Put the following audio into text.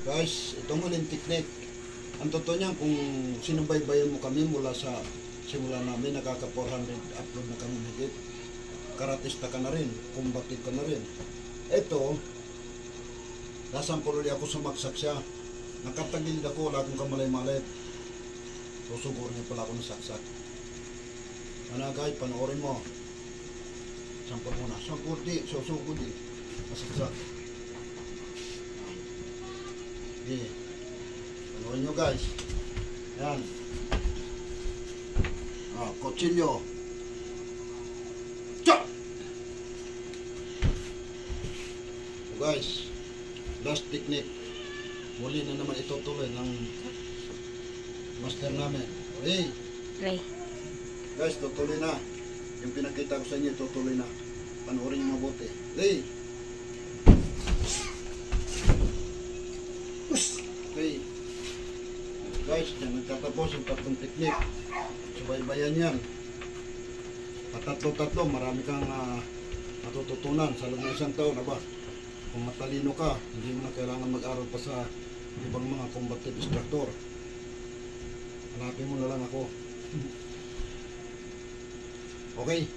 Guys, itong huling technique. Ang totoo niyan, kung sinubaybayan mo kami mula sa simula namin, nakaka 400 upload na kami higit. Karatista ka na rin, combative ka na rin. Ito, nasampol ulit ako sumaksak siya. Nakatagilid ako, wala akong kamalay-malay. Susugurin niya pala ako ng saksak. Ano guys, panoorin mo. Sampol muna. Sampol di, susugod di. Masaksak. Di. Panoorin nyo guys. Yan. Kutsilyo. Chop! So guys, last technique. Muli na naman itutuloy ng master namin. Okay. Ray. Guys, tutuloy na. Yung pinakita ko sa inyo, tutuloy na. Panoorin nyo mabuti. Okay. Okay. Guys, yan nagtatapos yung tatlong teknik. Subaybayan yan. At tatlo-tatlo, marami kang matututunan sa loob ng isang taon. Aba, kung matalino ka, hindi mo na kailangan mag-aral pa sa ibang mga combative instructor. Hanapin mo na lang ako. Okay.